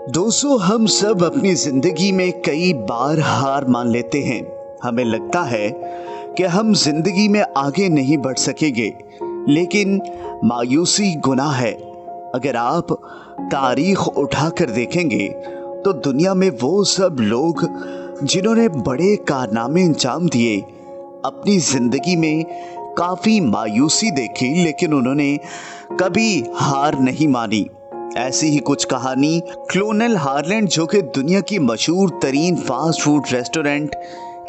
दोस्तों, हम सब अपनी जिंदगी में कई बार हार मान लेते हैं। हमें लगता है कि हम जिंदगी में आगे नहीं बढ़ सकेंगे, लेकिन मायूसी गुनाह है। अगर आप तारीख उठाकर देखेंगे तो दुनिया में वो सब लोग जिन्होंने बड़े कारनामे अंजाम दिए, अपनी जिंदगी में काफी मायूसी देखी, लेकिन उन्होंने कभी हार नहीं मानी। ऐसी ही कुछ कहानी क्लोनल हार्लैंड, जो कि दुनिया की मशहूर तरीन फास्ट फूड रेस्टोरेंट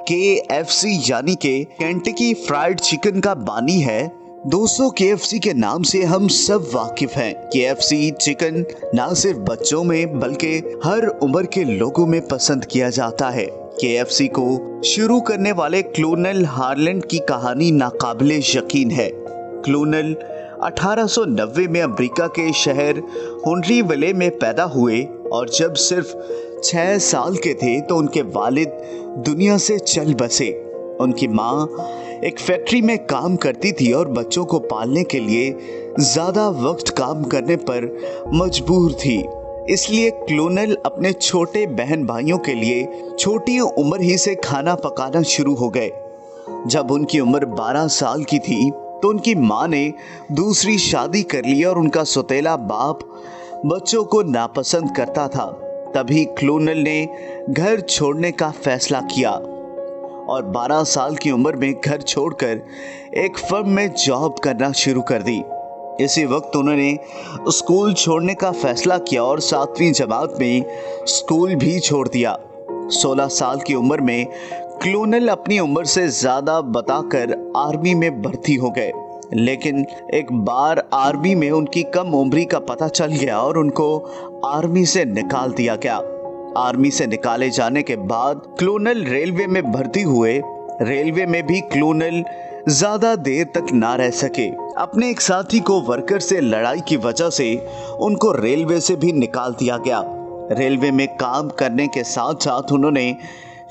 KFC यानी के केंटकी फ्राइड चिकन का बानी है। दोस्तों, KFC के नाम से हम सब वाकिफ हैं। KFC चिकन ना सिर्फ बच्चों में बल्कि हर उम्र के लोगों में पसंद किया जाता है। KFC को शुरू करने वाले क्लोनल हार्लैंड की कहानी नाकाबिले यकीन है। क्लोनल 1890 में अमेरिका के शहर हुनरीविले में पैदा हुए और जब सिर्फ 6 साल के थे तो उनके वालिद दुनिया से चल बसे। उनकी माँ एक फैक्ट्री में काम करती थी और बच्चों को पालने के लिए ज़्यादा वक्त काम करने पर मजबूर थी। इसलिए क्लोनल अपने छोटे बहन भाइयों के लिए छोटी उम्र ही से खाना पकाना शुरू हो गए। जब उनकी उम्र 12 साल की थी तो उनकी माँ ने दूसरी शादी कर ली और उनका सौतेला बाप बच्चों को नापसंद करता था। तभी क्लोनल ने घर छोड़ने का फैसला किया और 12 साल की उम्र में घर छोड़कर एक फर्म में जॉब करना शुरू कर दी। इसी वक्त उन्होंने स्कूल छोड़ने का फैसला किया और 7वीं जमात में स्कूल भी छोड़ दिया। 16 साल की उम्र में क्लोनल अपनी उम्र से ज़्यादा बताकर आर्मी में भर्ती हो गए, लेकिन एक बार आर्मी में उनकी कम उम्री का पता चल गया और उनको आर्मी से निकाल दिया गया। आर्मी से निकाले जाने के बाद क्लोनल रेलवे में भर्ती हुए। रेलवे में भी क्लोनल ज़्यादा देर तक ना रह सके। अपने एक साथी को वर्कर से लड़ाई की वजह से उनको रेलवे से भी निकाल दिया गया। रेलवे में काम करने के साथ साथ उन्होंने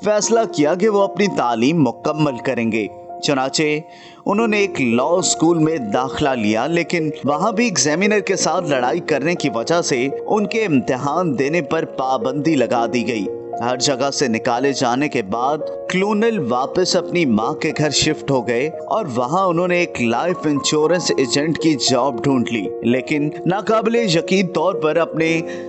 फैसला किया कि वो अपनी तालीम मुकम्मल करेंगे। चुनाचे उन्होंने एक लॉ स्कूल में दाखिला लिया, लेकिन वहां भी एग्जामिनर के साथ लड़ाई करने की वजह से उनके इम्तिहान देने पर पाबंदी लगा दी गई। हर जगह से निकाले जाने के बाद क्लोनल वापस अपनी माँ के घर शिफ्ट हो गए और वहां उन्होंने एक लाइफ इंश्योरेंस एजेंट की जॉब ढूंढ ली, लेकिन नाकाबिले यकीन तौर पर अपने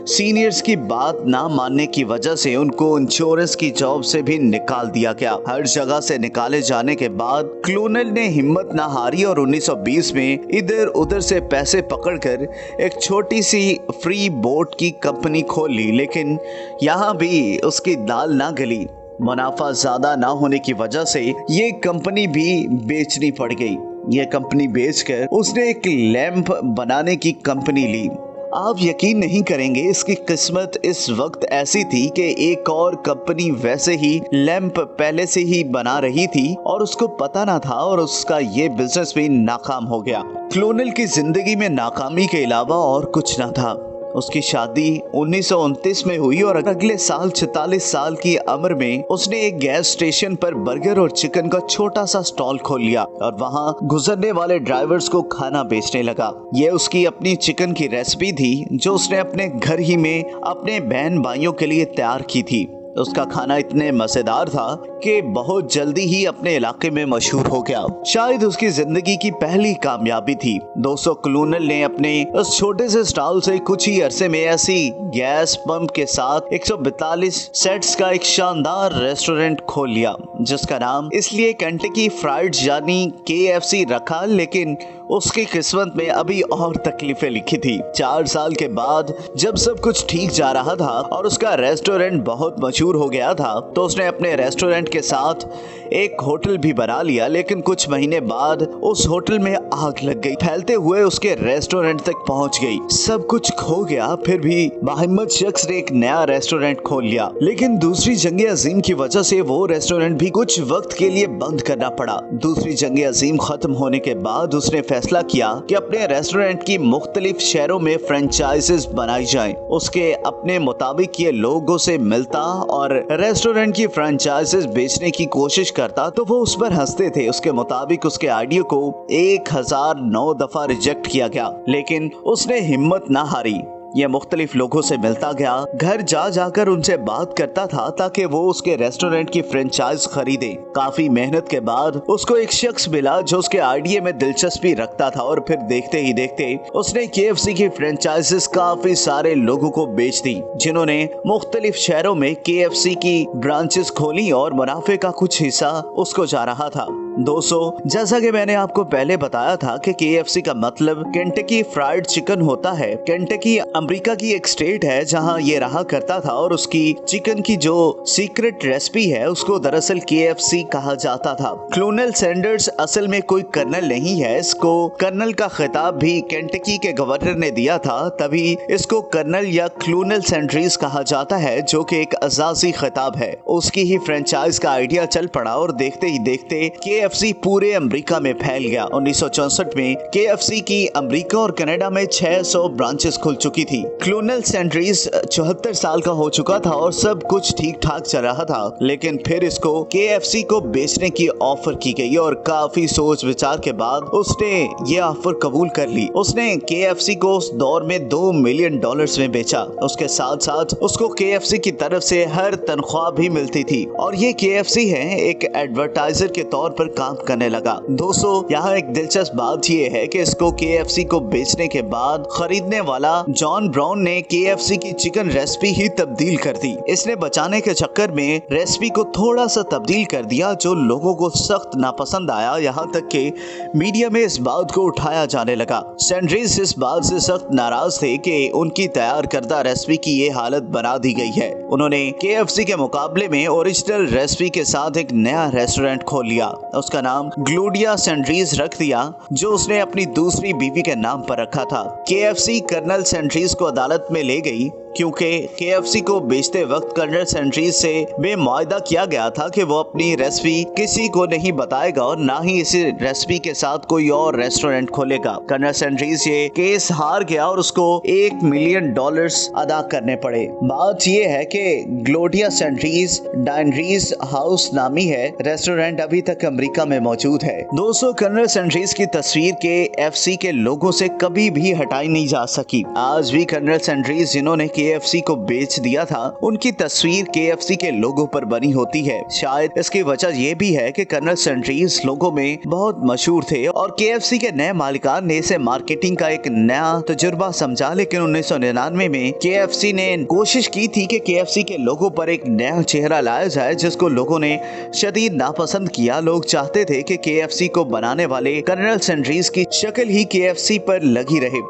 सीनियर्स की बात ना मानने की वजह से उनको इंश्योरेंस की जॉब से भी निकाल दिया गया। हर जगह से निकाले जाने के बाद क्लोनल ने हिम्मत ना हारी और 1920 में इधर उधर से पैसे पकड़कर एक छोटी सी फ्री बोट की कंपनी खोल ली, लेकिन यहाँ भी उसकी दाल ना गली। मुनाफा ज्यादा ना होने की वजह से ये कंपनी भी बेचनी पड़ गई। ये कंपनी बेचकर उसने एक लैंप बनाने की कंपनी ली। आप यकीन नहीं करेंगे, इसकी किस्मत इस वक्त ऐसी थी कि एक और कंपनी वैसे ही लैंप पहले से ही बना रही थी और उसको पता ना था और उसका ये बिजनेस भी नाकाम हो गया। क्लोनल की जिंदगी में नाकामी के अलावा और कुछ ना था। उसकी शादी 1929 में हुई और अगले साल 46 साल की उम्र में उसने एक गैस स्टेशन पर बर्गर और चिकन का छोटा सा स्टॉल खोल लिया और वहां गुजरने वाले ड्राइवर्स को खाना बेचने लगा। ये उसकी अपनी चिकन की रेसिपी थी जो उसने अपने घर ही में अपने बहन भाइयों के लिए तैयार की थी। उसका खाना इतने मजेदार था कि बहुत जल्दी ही अपने इलाके में मशहूर हो गया। शायद उसकी जिंदगी की पहली कामयाबी थी। दोस्तों, क्लोनल ने अपने उस छोटे से स्टॉल से कुछ ही अरसे में ऐसी गैस पंप के साथ 142 सेट्स का एक शानदार रेस्टोरेंट खोल लिया, जिसका नाम इसलिए केंटकी फ्राइड यानी KFC रखा, लेकिन उसकी किस्मत में अभी और तकलीफें लिखी थी। 4 साल के बाद जब सब कुछ ठीक जा रहा था और उसका रेस्टोरेंट बहुत मशहूर हो गया था, तो उसने अपने रेस्टोरेंट के साथ एक होटल भी बना लिया, लेकिन कुछ महीने बाद उस होटल में आग लग गई, फैलते हुए उसके रेस्टोरेंट तक पहुंच गई। सब कुछ खो गया, फिर भी बाहिम्मत शख्स ने एक नया रेस्टोरेंट खोल लिया, लेकिन दूसरी जंग अजीम की वजह से वो रेस्टोरेंट भी कुछ वक्त के लिए बंद करना पड़ा। दूसरी जंग अजीम खत्म होने के बाद उसने फैसला किया कि अपने रेस्टोरेंट की मुख्तलिफ शहरों में फ्रेंचाइजेस बनाई जाएं। उसके अपने मुताबिक ये लोगों से मिलता और रेस्टोरेंट की फ्रेंचाइजेस बेचने की कोशिश करता तो वो उस पर हंसते थे। उसके मुताबिक उसके आइडिया को 1009 दफा रिजेक्ट किया गया, लेकिन उसने हिम्मत ना हारी। ये मुख्तलिफ लोगों से मिलता गया, घर जा जाकर उनसे बात करता था ताकि वो उसके रेस्टोरेंट की फ्रेंचाइज खरीदे। काफी मेहनत के बाद उसको एक शख्स मिला जो उसके आइडिया में दिलचस्पी रखता था और फिर देखते ही देखते उसने KFC की फ्रेंचाइजेस काफी सारे लोगों को बेच दी, जिन्होंने मुख्तलिफ शहरों में KFC की ब्रांचेस खोली और मुनाफे का कुछ हिस्सा उसको जा रहा था। दोस्तों, जैसा कि मैंने आपको पहले बताया था कि KFC का मतलब केंटकी फ्राइड चिकन होता है। केंटकी अमेरिका की एक स्टेट है जहां ये रहा करता था और उसकी चिकन की जो सीक्रेट रेसिपी है उसको दरअसल KFC कहा जाता था। क्लोनल सैंडर्स असल में कोई कर्नल नहीं है, इसको कर्नल का खिताब भी केंटकी के गवर्नर ने दिया था, तभी इसको कर्नल या क्लोनल सैंडर्स कहा जाता है, जो कि एक अजाजी खिताब है। उसकी ही फ्रेंचाइज का आइडिया चल पड़ा और देखते ही देखते KFC पूरे अमेरिका में फैल गया। 1964 में KFC की अमेरिका और कनाडा में 600 ब्रांचेस खुल चुकी थी। क्लोनल सैंडर्स 74 साल का हो चुका था और सब कुछ ठीक ठाक चल रहा था, लेकिन फिर इसको KFC को बेचने की ऑफर की गई और काफी सोच विचार के बाद उसने ये ऑफर कबूल कर ली। उसने KFC को उस दौर में $2 मिलियन में बेचा। उसके साथ साथ उसको KFC की तरफ से हर तनख्वाह भी मिलती थी और ये KFC है एक एडवर्टाइजर के तौर पर काम करने लगा। दोस्तों, यहाँ एक दिलचस्प बात ये है कि इसको KFC को बेचने के बाद खरीदने वाला जॉन ब्राउन ने KFC की चिकन रेसिपी ही तब्दील कर दी। इसने बचाने के चक्कर में रेसिपी को थोड़ा सा तब्दील कर दिया, जो लोगों को सख्त नापसंद आया। यहाँ तक कि मीडिया में इस बात को उठाया जाने लगा। सैंडर्स इस बात से सख्त नाराज थे कि उनकी तैयार करदा रेसिपी की ये हालत बना दी गई है। उन्होंने KFC के मुकाबले में ओरिजिनल रेसिपी के साथ एक नया रेस्टोरेंट खोल लिया। उसका नाम ग्लोडिया सैंडर्स रख दिया, जो उसने अपनी दूसरी बीवी के नाम पर रखा था। KFC कर्नल सैंडर्स को अदालत में ले गई क्योंकि KFC को बेचते वक्त कर्नल सैंडर्स से बेमुआदा किया गया था कि वो अपनी रेसिपी किसी को नहीं बताएगा और ना ही इसी रेसिपी के साथ कोई और रेस्टोरेंट खोलेगा। कर्नल सैंडर्स ये केस हार गया और उसको $1 मिलियन अदा करने पड़े। बात ये है कि ग्लोडिया सैंडर्स डाइनरीज हाउस नामी है रेस्टोरेंट अभी तक अमेरिका में मौजूद है। दोस्तों, कर्नल सैंडर्स की तस्वीर KFC के लोगों से कभी भी हटाई नहीं जा सकी। आज भी कर्नल सैंडर्स जिन्होंने KFC को बेच दिया था, उनकी तस्वीर KFC के लोगों पर बनी होती है। शायद इसकी वजह यह भी है कि कर्नल सैंडर्स लोगों में बहुत मशहूर थे और KFC के नए मालिकान ने इसे मार्केटिंग का एक नया तजुर्बा समझा। लेकिन 1999 में KFC ने कोशिश की थी कि KFC के लोगों पर एक नया चेहरा लाया जाए, जिसको लोगों ने शदीद नापसंद किया। लोग चाहते थे कि KFC को बनाने वाले कर्नल सैंडर्स की शक्ल ही KFC पर लगी रहे।